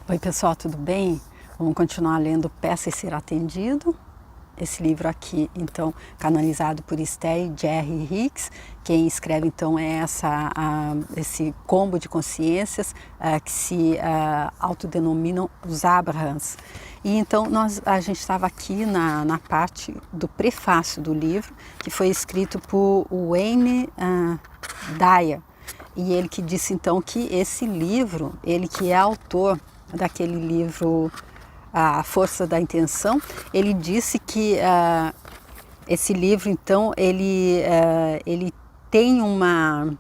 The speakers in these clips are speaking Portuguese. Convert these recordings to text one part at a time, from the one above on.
Oi pessoal, tudo bem? Vamos continuar lendo Peça e Ser Atendido. Esse livro aqui, então, canalizado por Esther e Jerry Hicks. Quem escreve, então, é esse combo de consciências que se autodenominam os Abrahams. E então, a gente estava aqui na parte do prefácio do livro, que foi escrito por Wayne Dyer. E ele que disse, então, que esse livro, ele que é autor daquele livro A Força da Intenção, ele disse que esse livro, então, ele tem uma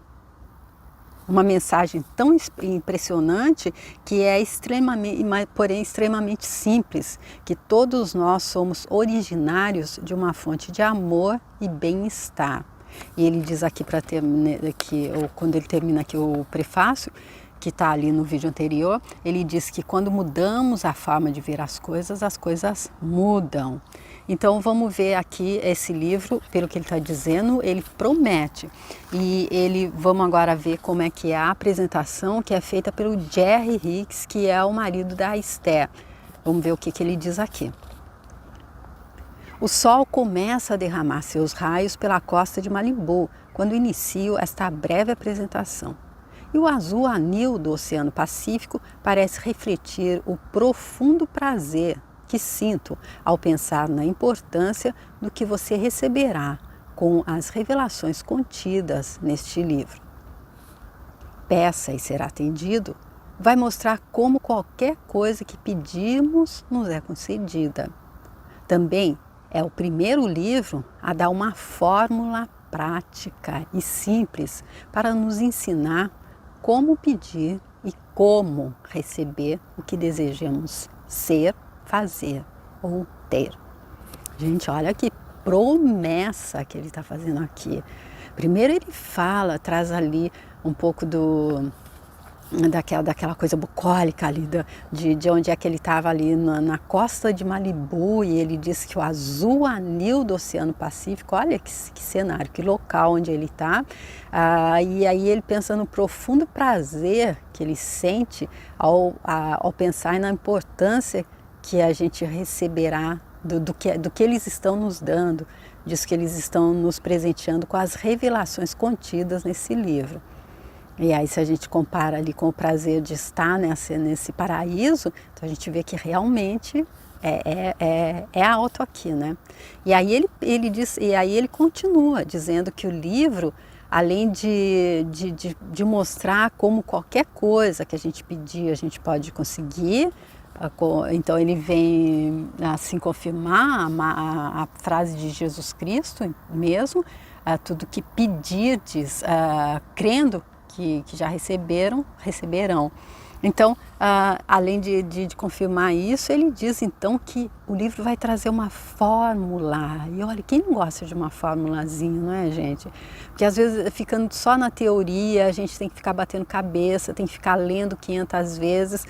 mensagem tão impressionante que é extremamente, porém extremamente simples, que todos nós somos originários de uma fonte de amor e bem-estar. E ele diz aqui, quando ele termina aqui o prefácio, que está ali no vídeo anterior, ele diz que quando mudamos a forma de ver as coisas mudam. Então vamos ver aqui esse livro, pelo que ele está dizendo, ele promete. E vamos agora ver como é que é a apresentação que é feita pelo Jerry Hicks, que é o marido da Esther. Vamos ver o que ele diz aqui. O sol começa a derramar seus raios pela costa de Malibu, quando inicio esta breve apresentação. E o azul anil do Oceano Pacífico parece refletir o profundo prazer que sinto ao pensar na importância do que você receberá com as revelações contidas neste livro. Peça e Ser Atendido vai mostrar como qualquer coisa que pedimos nos é concedida. Também é o primeiro livro a dar uma fórmula prática e simples para nos ensinar como pedir e como receber o que desejamos ser, fazer ou ter. Gente, olha que promessa que ele está fazendo aqui. Primeiro ele traz ali um pouco daquela coisa bucólica ali, de onde é que ele estava ali na costa de Malibu, e ele disse que o azul anil do Oceano Pacífico, olha que cenário, que local onde ele está, e aí ele pensa no profundo prazer que ele sente ao pensar na importância que a gente receberá do que eles estão nos dando, disso que eles estão nos presenteando com as revelações contidas nesse livro. E aí, se a gente compara ali com o prazer de estar nesse paraíso, então a gente vê que realmente é alto aqui, né? E aí ele diz, e aí ele continua dizendo que o livro, além de mostrar como qualquer coisa que a gente pedir, a gente pode conseguir, então ele vem assim confirmar a frase de Jesus Cristo mesmo, tudo que pedirdes, crendo que já receberão. Então, além de confirmar isso, ele diz então que o livro vai trazer uma fórmula. E olha, quem não gosta de uma fórmulazinha, não é, gente? Porque às vezes, ficando só na teoria, a gente tem que ficar batendo cabeça, tem que ficar lendo 500 vezes.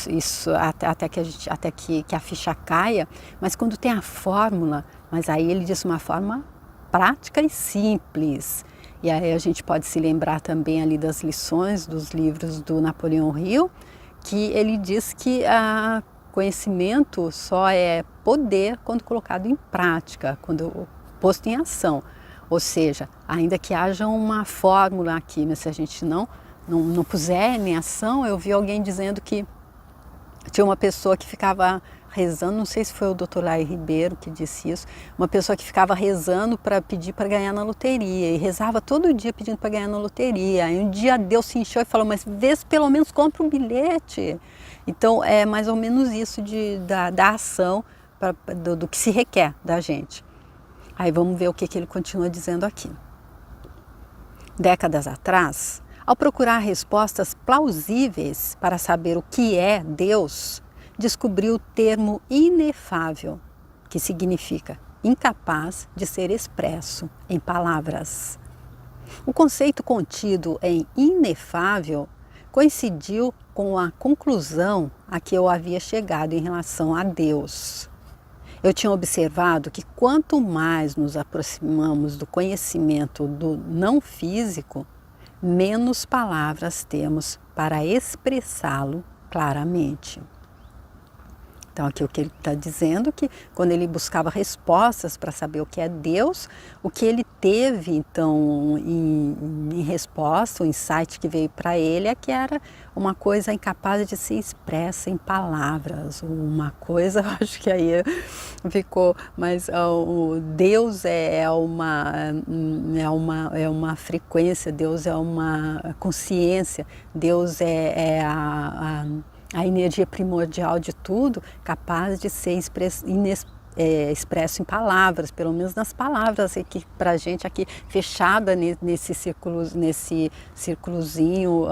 Isso até que a ficha caia. Mas quando tem a fórmula, mas aí ele diz uma forma prática e simples. E aí a gente pode se lembrar também ali das lições dos livros do Napoleão Hill, que ele diz que conhecimento só é poder quando colocado em prática, quando posto em ação. Ou seja, ainda que haja uma fórmula aqui, mas se a gente não puser em ação, eu vi alguém dizendo que tinha uma pessoa que ficava rezando, não sei se foi o Dr. Lai Ribeiro que disse isso, uma pessoa que ficava rezando para pedir para ganhar na loteria, e rezava todo dia pedindo para ganhar na loteria. Aí um dia Deus se encheu e falou, mas vê se pelo menos compra um bilhete. Então é mais ou menos isso da ação, do que se requer da gente. Aí vamos ver o que ele continua dizendo aqui. Décadas atrás, ao procurar respostas plausíveis para saber o que é Deus, descobriu o termo inefável, que significa incapaz de ser expresso em palavras. O conceito contido em inefável coincidiu com a conclusão a que eu havia chegado em relação a Deus. Eu tinha observado que quanto mais nos aproximamos do conhecimento do não físico, menos palavras temos para expressá-lo claramente. Então aqui o que ele está dizendo que quando ele buscava respostas para saber o que é Deus, o que ele teve então em resposta, o insight que veio para ele é que era uma coisa incapaz de ser expressa em palavras, uma coisa, acho que aí ficou, mas o Deus é uma frequência, Deus é uma consciência, Deus é a energia primordial de tudo, capaz de ser expresso em palavras, pelo menos nas palavras aqui para a gente aqui fechada nesse círculozinho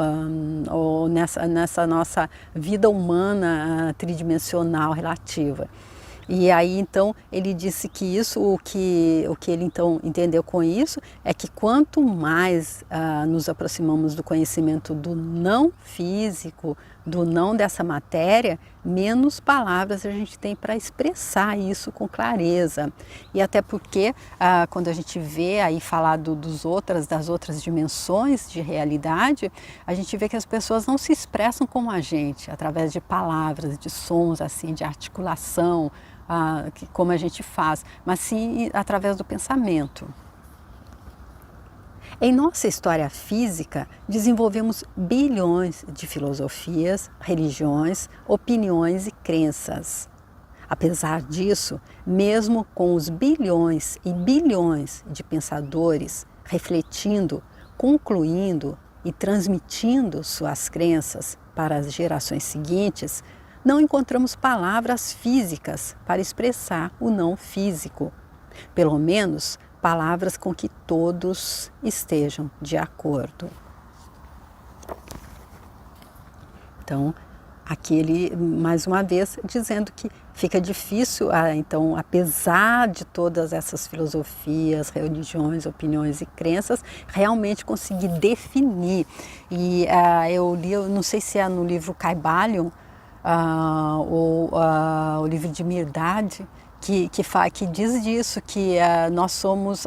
ou nessa nossa vida humana tridimensional relativa. E aí então ele disse que isso, o que ele então entendeu com isso é que quanto mais nos aproximamos do conhecimento do não físico, do não dessa matéria, menos palavras a gente tem para expressar isso com clareza. E até porque quando a gente vê aí falar das outras dimensões de realidade, a gente vê que as pessoas não se expressam como a gente, através de palavras, de sons, assim, de articulação, como a gente faz, mas sim através do pensamento. Em nossa história física, desenvolvemos bilhões de filosofias, religiões, opiniões e crenças. Apesar disso, mesmo com os bilhões e bilhões de pensadores refletindo, concluindo e transmitindo suas crenças para as gerações seguintes, não encontramos palavras físicas para expressar o não físico. Pelo menos, palavras com que todos estejam de acordo. Então, aqui ele, mais uma vez, dizendo que fica difícil, então, apesar de todas essas filosofias, religiões, opiniões e crenças, realmente conseguir definir. E eu li, eu não sei se é no livro Kybalion, ou o livro de Mirdad, que diz disso, que nós somos,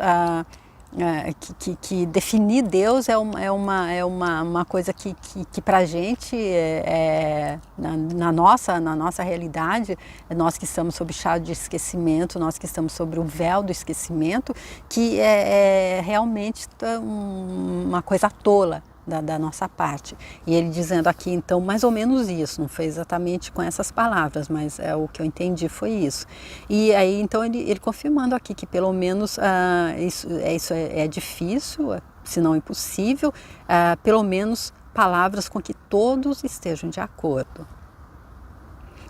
que definir Deus é uma coisa que para a gente, na nossa realidade, nós que estamos sob chave de esquecimento, nós que estamos sobre o véu do esquecimento, que é realmente uma coisa tola da nossa parte. E ele dizendo aqui, então, mais ou menos isso, não foi exatamente com essas palavras, mas o que eu entendi foi isso. E aí, então, ele confirmando aqui que pelo menos isso é difícil, se não impossível, pelo menos palavras com que todos estejam de acordo.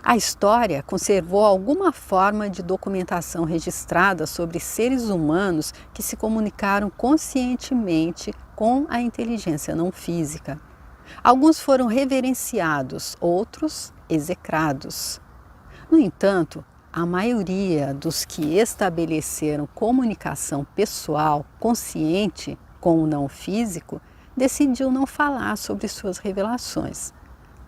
A história conservou alguma forma de documentação registrada sobre seres humanos que se comunicaram conscientemente com a inteligência não física. Alguns foram reverenciados, outros execrados. No entanto, a maioria dos que estabeleceram comunicação pessoal consciente com o não físico decidiu não falar sobre suas revelações.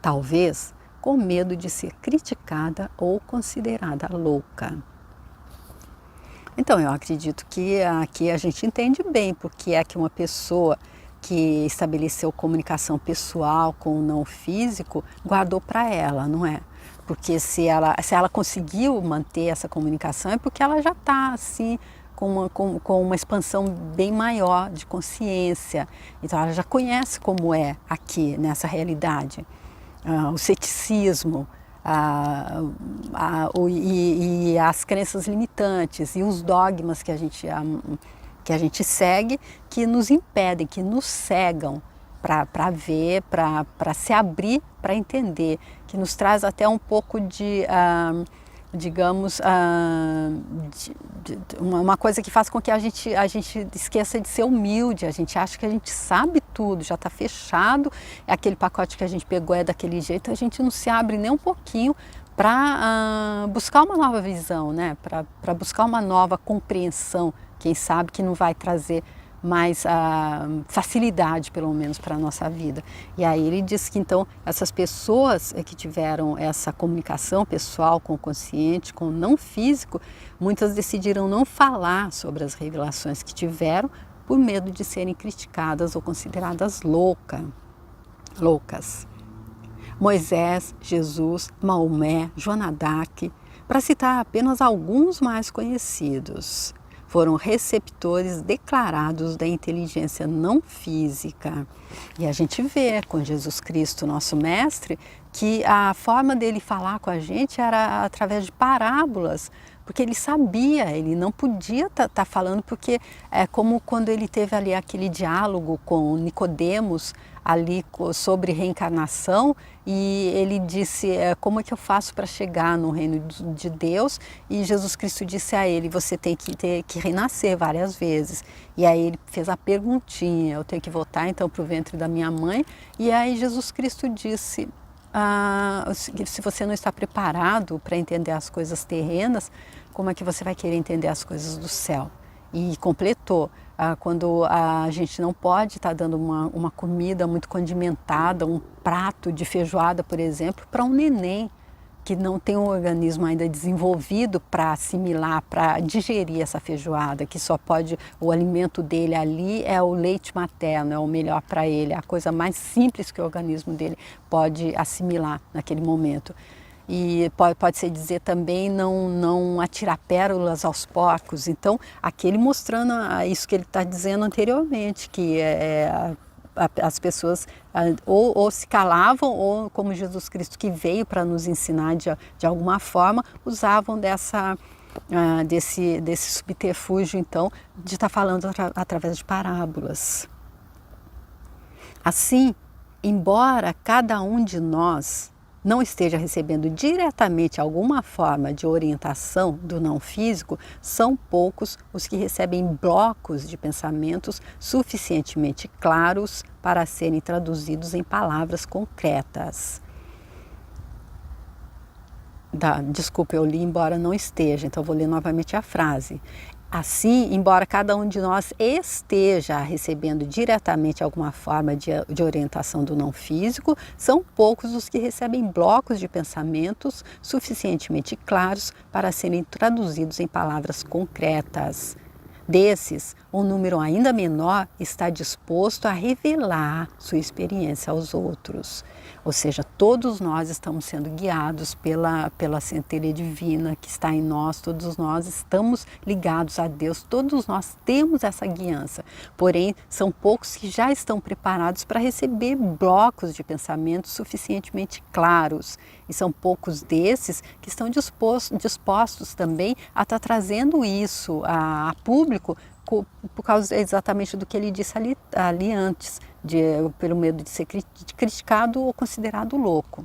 Talvez com medo de ser criticada ou considerada louca. Então, eu acredito que aqui a gente entende bem porque é que uma pessoa que estabeleceu comunicação pessoal com o não físico guardou para ela, não é? Porque se ela conseguiu manter essa comunicação é porque ela já está assim com uma expansão bem maior de consciência. Então ela já conhece como é aqui nessa realidade. O ceticismo e as crenças limitantes e os dogmas que a gente segue, que nos impedem, que nos cegam para ver, para se abrir, para entender, que nos traz até um pouco de, digamos, uma coisa que faz com que a gente esqueça de ser humilde, a gente acha que a gente sabe tudo, já está fechado, aquele pacote que a gente pegou é daquele jeito, a gente não se abre nem um pouquinho para buscar uma nova visão, né? Para buscar uma nova compreensão, quem sabe que não vai trazer mais facilidade, pelo menos, para a nossa vida. E aí ele diz que então essas pessoas que tiveram essa comunicação pessoal com o consciente, com o não físico, muitas decidiram não falar sobre as revelações que tiveram por medo de serem criticadas ou consideradas loucas. Moisés, Jesus, Maomé, Joana d'Arc, para citar apenas alguns mais conhecidos, foram receptores declarados da inteligência não física. E a gente vê com Jesus Cristo, nosso mestre, que a forma dele falar com a gente era através de parábolas, porque ele sabia, ele não podia tá falando, porque é como quando ele teve ali aquele diálogo com Nicodemos ali sobre reencarnação, e ele disse, como é que eu faço para chegar no reino de Deus? E Jesus Cristo disse a ele, você tem que renascer várias vezes. E aí ele fez a perguntinha, eu tenho que voltar então para o ventre da minha mãe? E aí Jesus Cristo disse, se você não está preparado para entender as coisas terrenas, como é que você vai querer entender as coisas do céu? E completou, quando a gente não pode estar dando uma comida muito condimentada, um prato de feijoada, por exemplo, para um neném que não tem um organismo ainda desenvolvido para assimilar, para digerir essa feijoada, que só pode, o alimento dele ali é o leite materno, é o melhor para ele, é a coisa mais simples que o organismo dele pode assimilar naquele momento. E pode ser dizer também não atirar pérolas aos porcos. Então, aquele mostrando isso que ele está dizendo anteriormente, que as pessoas ou se calavam, ou como Jesus Cristo, que veio para nos ensinar de alguma forma, usavam desse subterfúgio, então, de estar falando através de parábolas. Assim, embora cada um de nós não esteja recebendo diretamente alguma forma de orientação do não físico, são poucos os que recebem blocos de pensamentos suficientemente claros para serem traduzidos em palavras concretas. Desculpa, eu li embora não esteja, então vou ler novamente a frase. Assim, embora cada um de nós esteja recebendo diretamente alguma forma de orientação do não físico, são poucos os que recebem blocos de pensamentos suficientemente claros para serem traduzidos em palavras concretas. Desses, um número ainda menor está disposto a revelar sua experiência aos outros. Ou seja, todos nós estamos sendo guiados pela centelha divina que está em nós, todos nós estamos ligados a Deus, todos nós temos essa guiança. Porém, são poucos que já estão preparados para receber blocos de pensamentos suficientemente claros. E são poucos desses que estão dispostos também a estar trazendo isso a público, por causa exatamente do que ele disse ali antes, pelo medo de ser criticado ou considerado louco.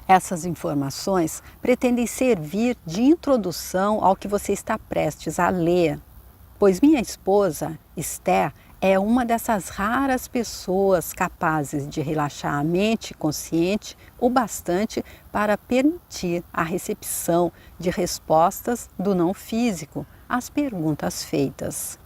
Essas informações pretendem servir de introdução ao que você está prestes a ler, pois minha esposa, Esther, é uma dessas raras pessoas capazes de relaxar a mente consciente o bastante para permitir a recepção de respostas do não físico às perguntas feitas.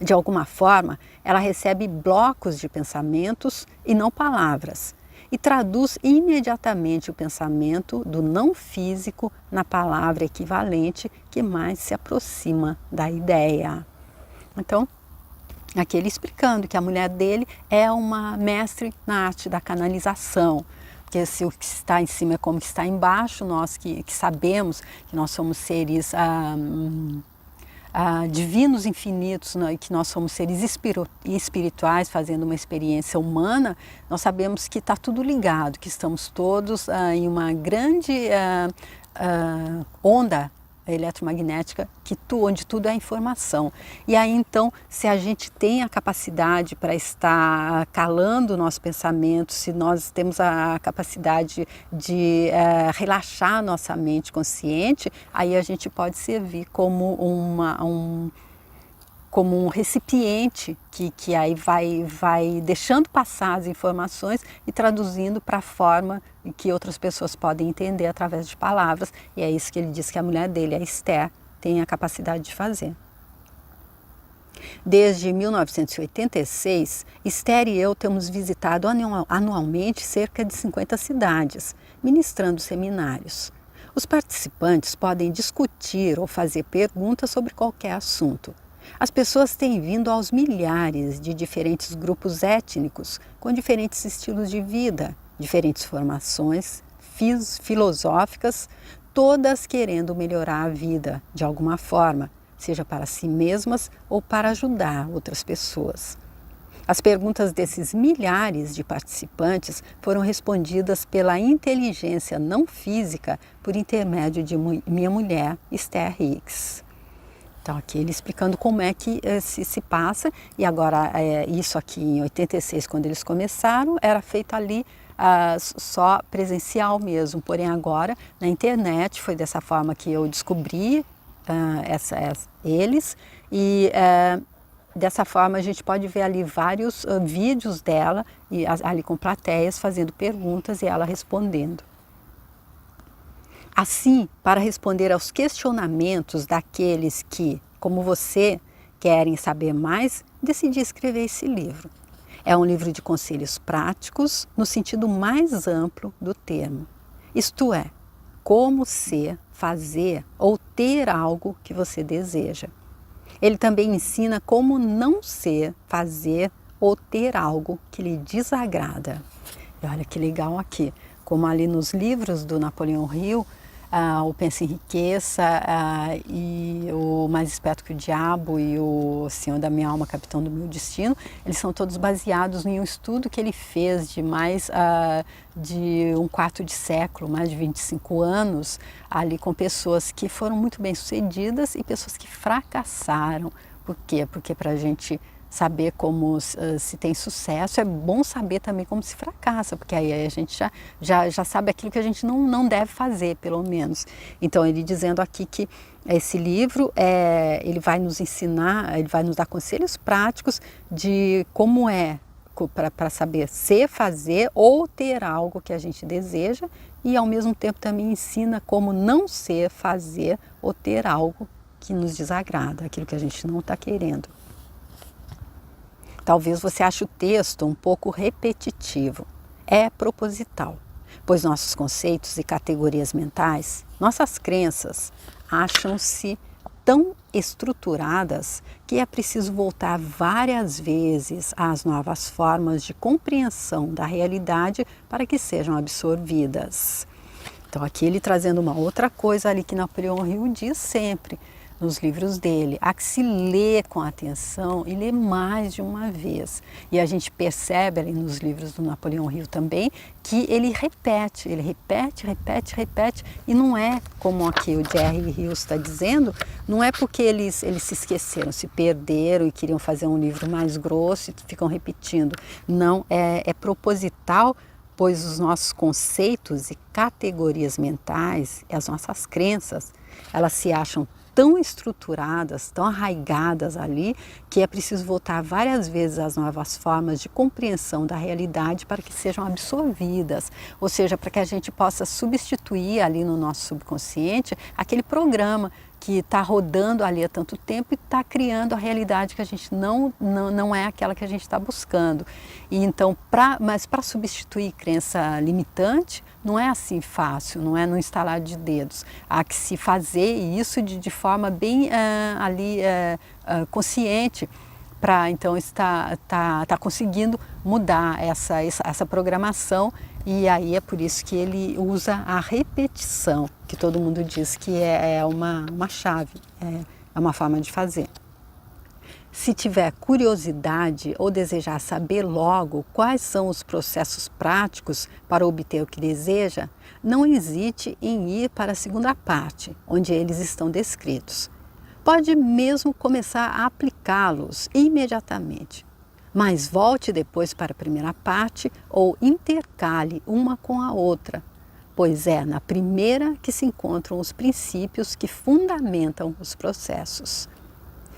De alguma forma, ela recebe blocos de pensamentos e não palavras, e traduz imediatamente o pensamento do não físico na palavra equivalente que mais se aproxima da ideia. Então, aqui ele explicando que a mulher dele é uma mestre na arte da canalização, porque se o que está em cima é como que está embaixo, nós que sabemos que nós somos seres divinos infinitos, né, que nós somos seres espirituais fazendo uma experiência humana, nós sabemos que está tudo ligado, que estamos todos em uma grande onda eletromagnética, onde tudo é informação. E aí então, se a gente tem a capacidade para estar calando o nosso pensamento, se nós temos a capacidade de relaxar a nossa mente consciente, aí a gente pode servir como um recipiente que aí vai deixando passar as informações e traduzindo para a forma que outras pessoas podem entender através de palavras. E é isso que ele diz que a mulher dele, a Esther, tem a capacidade de fazer. Desde 1986, Esther e eu temos visitado anualmente cerca de 50 cidades, ministrando seminários. Os participantes podem discutir ou fazer perguntas sobre qualquer assunto. As pessoas têm vindo aos milhares de diferentes grupos étnicos, com diferentes estilos de vida, diferentes formações filosóficas, todas querendo melhorar a vida de alguma forma, seja para si mesmas ou para ajudar outras pessoas. As perguntas desses milhares de participantes foram respondidas pela inteligência não física por intermédio de minha mulher, Esther Hicks. Então, aqui ele explicando como é que se passa, e agora isso aqui em 86, quando eles começaram, era feito ali só presencial mesmo, porém agora na internet foi dessa forma que eu descobri eles, e dessa forma a gente pode ver ali vários vídeos dela, e ali com plateias fazendo perguntas e ela respondendo. Assim, para responder aos questionamentos daqueles que, como você, querem saber mais, decidi escrever esse livro. É um livro de conselhos práticos no sentido mais amplo do termo. Isto é, como ser, fazer ou ter algo que você deseja. Ele também ensina como não ser, fazer ou ter algo que lhe desagrada. E olha que legal aqui, como ali nos livros do Napoleão Hill, o Pensa e Enriqueça, e o Mais Esperto que o Diabo e o Senhor da Minha Alma, Capitão do Meu Destino, eles são todos baseados em um estudo que ele fez de mais de um quarto de século, mais de 25 anos, ali com pessoas que foram muito bem sucedidas e pessoas que fracassaram. Por quê? Porque para a gente saber como se tem sucesso, é bom saber também como se fracassa, porque aí a gente já sabe aquilo que a gente não deve fazer, pelo menos. Então, ele dizendo aqui que esse livro, ele vai nos ensinar, ele vai nos dar conselhos práticos de como para saber ser, fazer ou ter algo que a gente deseja, e ao mesmo tempo também ensina como não ser, fazer ou ter algo que nos desagrada, aquilo que a gente não está querendo. Talvez você ache o texto um pouco repetitivo. É proposital, pois nossos conceitos e categorias mentais, nossas crenças, acham-se tão estruturadas que é preciso voltar várias vezes às novas formas de compreensão da realidade para que sejam absorvidas. Então, aqui ele trazendo uma outra coisa ali que Napoleão Hill diz sempre nos livros dele, há que se ler com atenção e ler mais de uma vez. E a gente percebe ali nos livros do Napoleão Hill também que ele repete, e não é como aqui o Jerry Hill está dizendo, não é porque eles se esqueceram, se perderam e queriam fazer um livro mais grosso e ficam repetindo. Não, é proposital, pois os nossos conceitos e categorias mentais, as nossas crenças, elas se acham tão estruturadas, tão arraigadas ali, que é preciso voltar várias vezes às novas formas de compreensão da realidade para que sejam absorvidas, ou seja, para que a gente possa substituir ali no nosso subconsciente aquele programa que está rodando ali há tanto tempo e está criando a realidade que a gente não é aquela que a gente está buscando. E então, mas para substituir crença limitante, não é assim fácil, não é no instalar de dedos. Há que se fazer isso de forma bem consciente, para então estar conseguindo mudar essa programação. E aí é por isso que ele usa a repetição, que todo mundo diz que é uma chave, é uma forma de fazer. Se tiver curiosidade ou desejar saber logo quais são os processos práticos para obter o que deseja, não hesite em ir para a segunda parte, onde eles estão descritos. Pode mesmo começar a aplicá-los imediatamente, mas volte depois para a primeira parte ou intercale uma com a outra, pois é na primeira que se encontram os princípios que fundamentam os processos.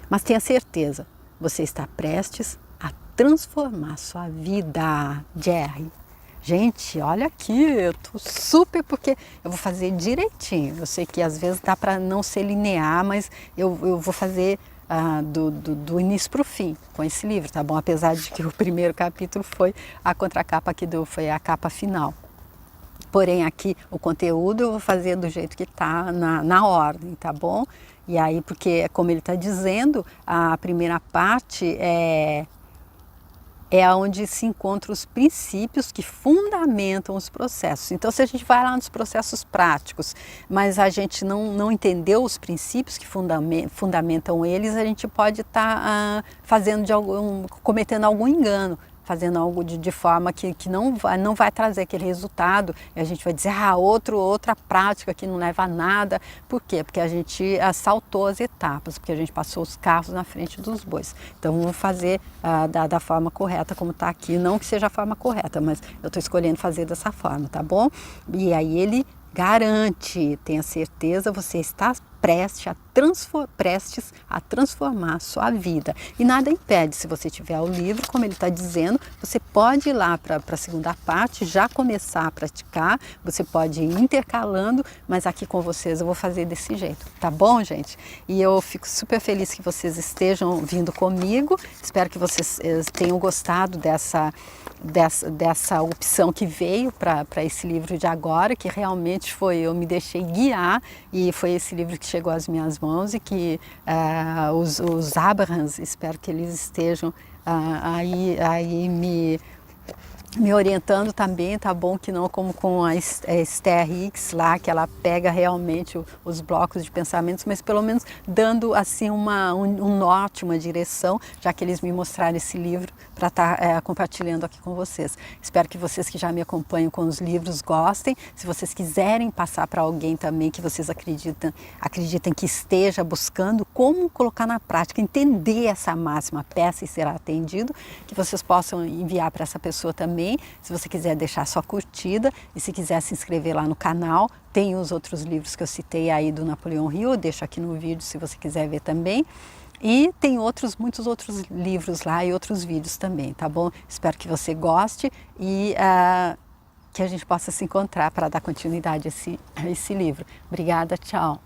Mas tenha certeza, você está prestes a transformar sua vida, Jerry. Gente, olha aqui, eu tô super, porque eu vou fazer direitinho. Eu sei que às vezes dá para não ser linear, mas eu vou fazer do início para o fim com esse livro, tá bom? Apesar de que o primeiro capítulo foi a contracapa, foi a capa final. Porém aqui o conteúdo eu vou fazer do jeito que está na ordem, tá bom? E aí, porque como ele está dizendo, a primeira parte é onde se encontram os princípios que fundamentam os processos. Então, se a gente vai lá nos processos práticos, mas a gente não entendeu os princípios que fundamentam eles, a gente pode estar cometendo algum engano, fazendo algo de forma que não vai trazer aquele resultado, e a gente vai dizer, outra prática que não leva a nada. Por quê? Porque a gente saltou as etapas, porque a gente passou os carros na frente dos bois. Então vamos fazer da forma correta, como está aqui, não que seja a forma correta, mas eu estou escolhendo fazer dessa forma, tá bom? E aí ele garante, tenha certeza, você está prestes a transformar a sua vida. E nada impede, se você tiver o livro, como ele está dizendo, você pode ir lá para a segunda parte, já começar a praticar, você pode ir intercalando, mas aqui com vocês eu vou fazer desse jeito, tá bom, gente? E eu fico super feliz que vocês estejam vindo comigo, espero que vocês tenham gostado dessa opção que veio para esse livro de agora, que realmente eu me deixei guiar, e foi esse livro que chegou às minhas mãos, e que os Abrahams, espero que eles estejam aí me orientando também, tá bom? Que não como com a Esther Hicks lá, que ela pega realmente os blocos de pensamentos, mas pelo menos dando assim um norte, uma direção, já que eles me mostraram esse livro para estar compartilhando aqui com vocês. Espero que vocês que já me acompanham com os livros gostem. Se vocês quiserem passar para alguém também que vocês acreditem que esteja buscando como colocar na prática, entender essa máxima, peça e será atendido, que vocês possam enviar para essa pessoa também. Se você quiser deixar sua curtida e se quiser se inscrever lá no canal, tem os outros livros que eu citei aí do Napoleão Hill, eu deixo aqui no vídeo se você quiser ver também. E tem muitos outros livros lá e outros vídeos também, tá bom? Espero que você goste e que a gente possa se encontrar para dar continuidade a esse livro. Obrigada, tchau!